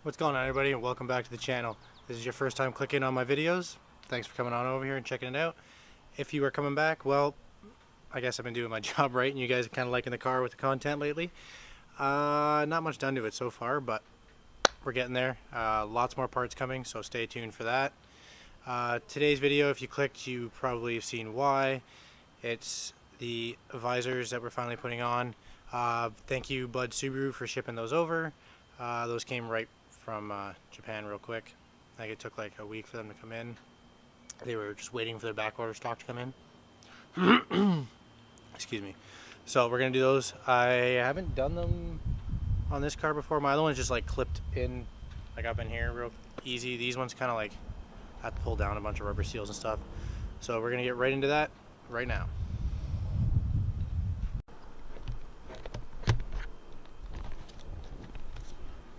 What's going on, everybody, and welcome back to the channel. This is your first time clicking on my videos. Thanks for coming on over here and checking it out. If you are coming back, well, I guess I've been doing my job right and you guys are kind of liking the car with the content lately. Not much done to it so far, but we're getting there. Lots more parts coming, so stay tuned for that. Today's video, if you clicked, you probably have seen why. It's the visors that we're finally putting on. Thank you, Bud Subaru, for shipping those over. Those came right from Japan real quick. I think it took like a week for them to come in. They were just waiting for their back order stock to come in. Excuse me. So we're gonna do those. I haven't done them on this car before. My other one's just like clipped in, like up in here real easy. These ones kind of like have to pull down a bunch of rubber seals and stuff. So we're gonna get right into that right now.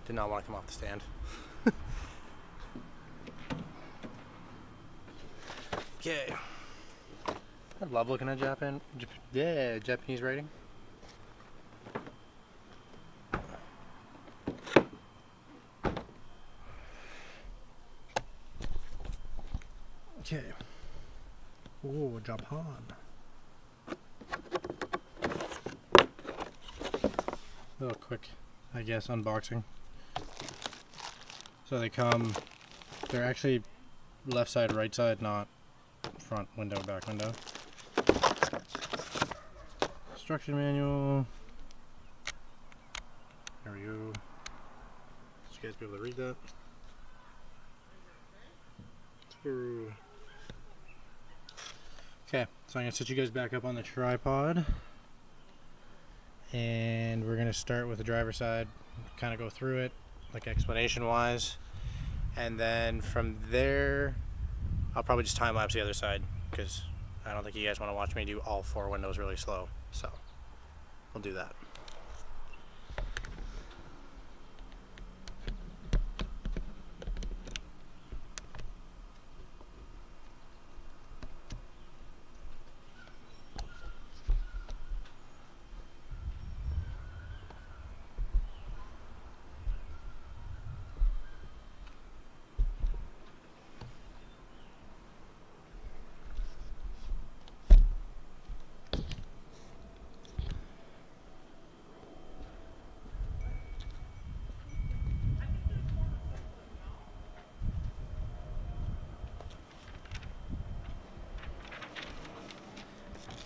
Did not want to come off the stand. Okay. I love looking at Japanese writing. Okay. Oh, Japan. A little quick, I guess, unboxing. So they come, they're actually left side, right side, not front window, back window. Instruction manual. There we go. Should you guys be able to read that? Okay, so I'm going to set you guys back up on the tripod. And we're going to start with the driver's side, kind of go through it, like explanation wise. And then from there, I'll probably just time lapse the other side because I don't think you guys want to watch me do all four windows really slow. So we'll do that.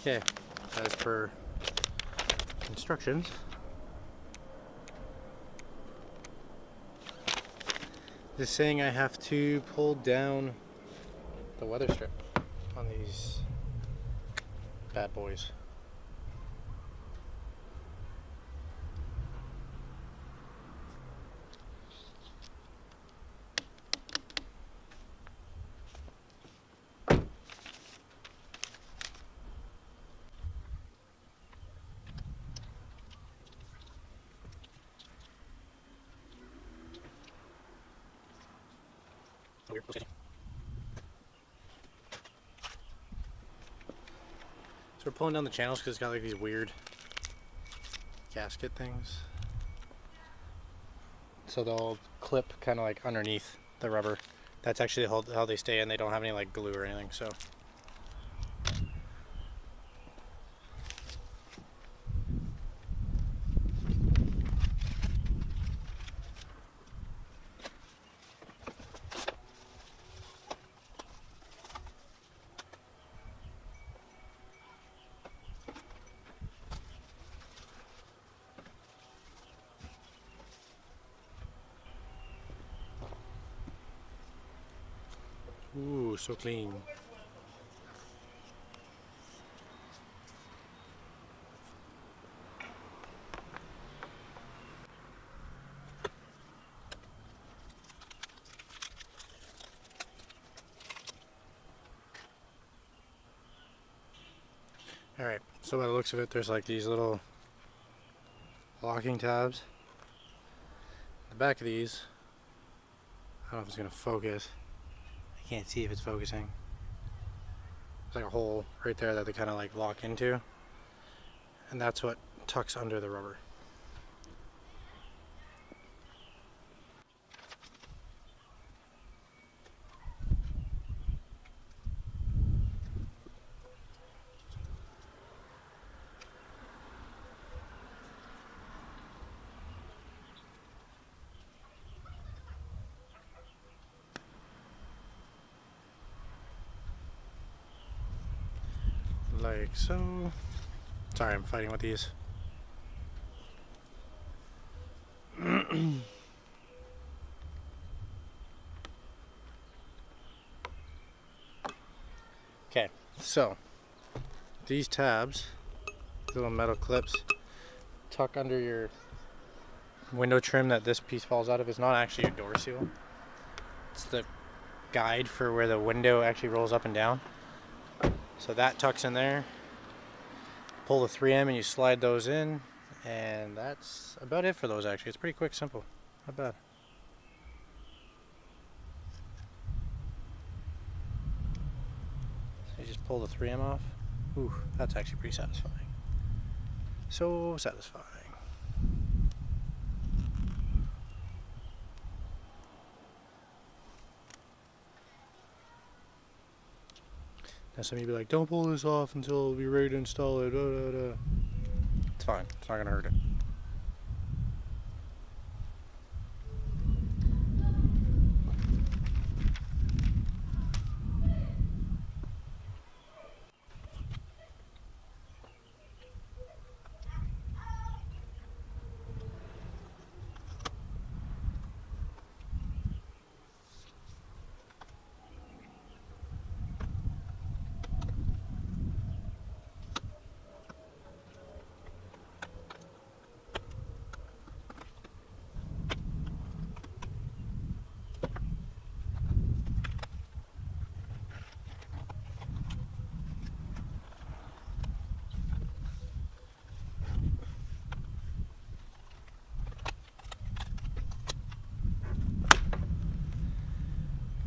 Okay, as per instructions, this saying I have to pull down the weather strip on these bad boys. So we're pulling down the channels because it's got like these weird gasket things. So they'll clip kind of like underneath the rubber. That's actually how they stay in. They don't have any like glue or anything. So. Ooh, so clean. Alright, so by the looks of it, there's like these little locking tabs. The back of these, I don't know if it's going to focus. I can't see if it's focusing. There's like a hole right there that they kind of like lock into. And that's what tucks under the rubber. like so. Sorry, I'm fighting with these. Okay, so these tabs, little metal clips, tuck under your window trim that this piece falls out of. It's not actually a door seal. It's the guide for where the window actually rolls up and down. So that tucks in there. Pull the 3M and you slide those in, and that's about it for those actually. It's pretty quick, simple, not bad. So you just pull the 3M off. Ooh, that's actually pretty satisfying. So satisfying. Now some of you be like, don't pull this off until we're ready to install it. It's fine, it's not gonna hurt it.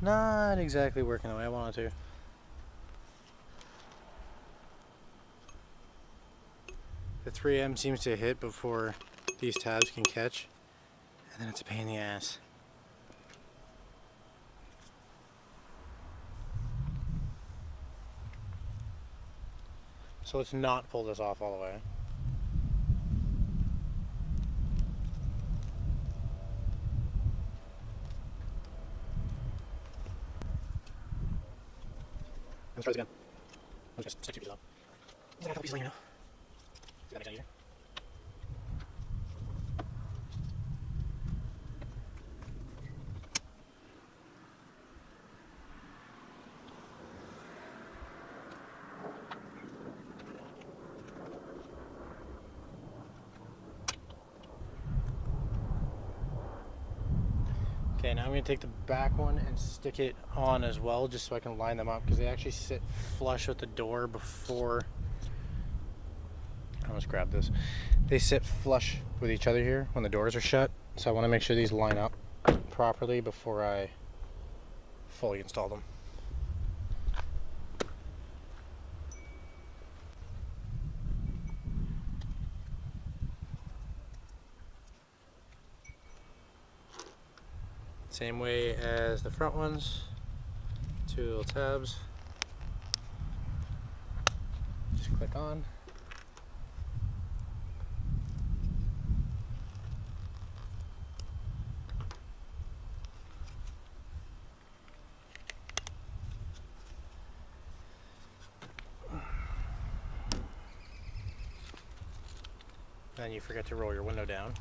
Not exactly working the way I want it to. The 3M seems to hit before these tabs can catch, and then it's a pain in the ass. So let's not pull this off all the way. Let's try this again. I'm just gonna stick two pieces on. I got a couple pieces laying now. Does that make sense easier? Okay, now I'm going to take the back one and stick it on as well, just so I can line them up, because they actually sit flush with the door before. I almost grabbed this. They sit flush with each other here when the doors are shut, so I want to make sure these line up properly before I fully install them. Same way as the front ones, two little tabs, just click on. Then you forget to roll your window down.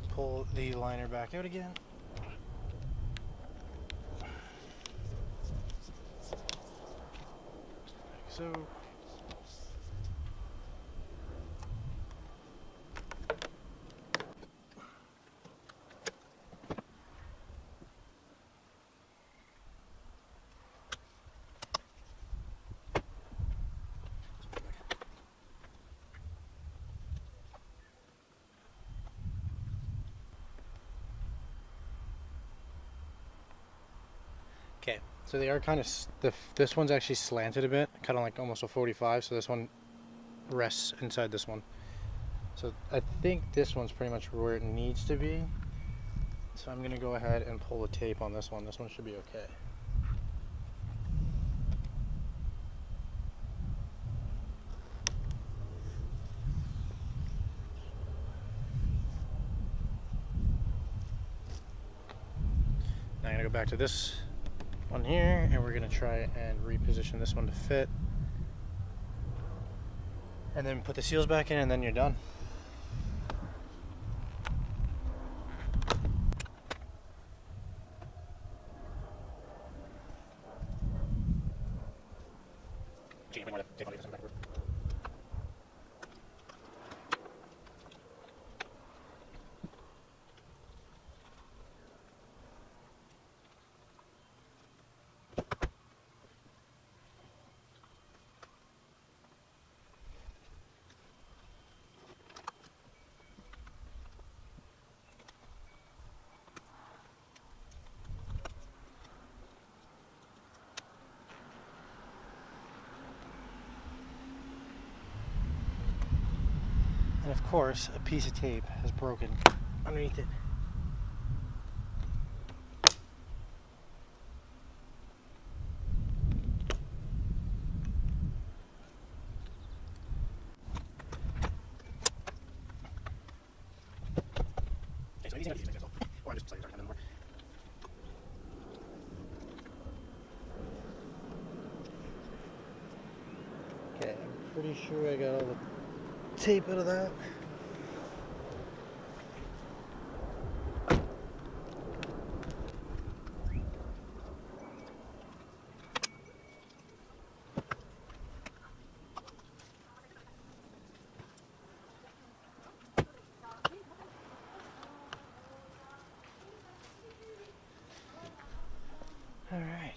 Pull the liner back out again. Like so. Okay, so they are kind of, this one's actually slanted a bit, kind of like almost a 45, so this one rests inside this one. So I think this one's pretty much where it needs to be. So I'm gonna go ahead and pull the tape on this one. This one should be okay. I'm gonna go back to this one here, and we're gonna try and reposition this one to fit, and then put the seals back in, and then you're done. And of course, a piece of tape has broken underneath it. Okay, I'm pretty sure I got all the tape out of that. All right.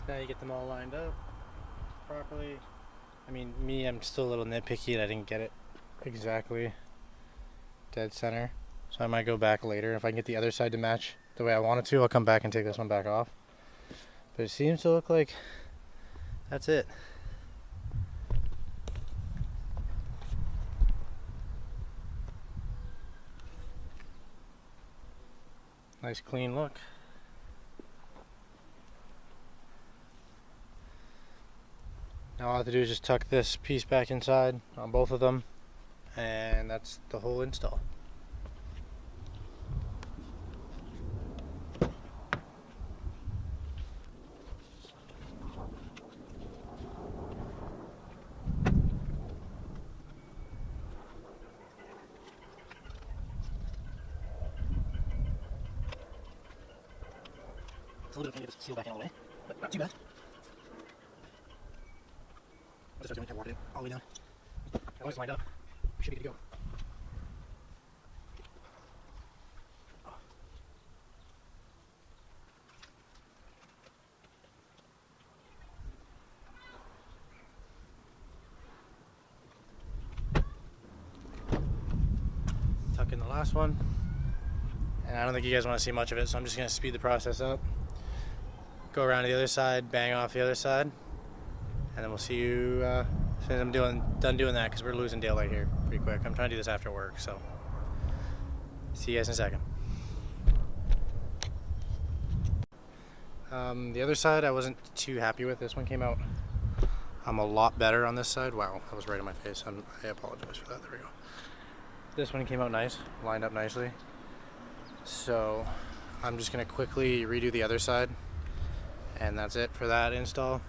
Now you get them all lined up properly. I mean, I'm still a little nitpicky and I didn't get it exactly dead center. So I might go back later. If I can get the other side to match the way I want it to, I'll come back and take this one back off. But it seems to look like that's it. Nice clean look. Now all I have to do is just tuck this piece back inside on both of them, and that's the whole install. It's a little bit of seal back in all the way, but not too bad. I'll just start doing it, walking it all the way down. As long as it's lined up, we should be good to go. Tuck in the last one. And I don't think you guys want to see much of it, so I'm just going to speed the process up. Go around to the other side, bang off the other side, and then we'll see you as soon as I'm done doing that, because we're losing daylight here pretty quick. I'm trying to do this after work, so see you guys in a second. The other side I wasn't too happy with. This one came out a lot better on this side. Wow, that was right in my face. I apologize for that. There we go. This one came out nice, lined up nicely. So I'm just going to quickly redo the other side, and that's it for that install.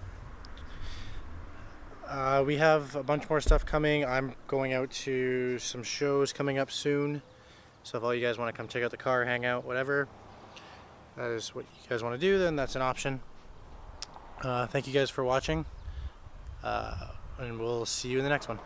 We have a bunch more stuff coming. I'm going out to some shows coming up soon, so if all you guys want to come check out the car, hang out, whatever, that is what you guys want to do, then that's an option. Thank you guys for watching, and we'll see you in the next one.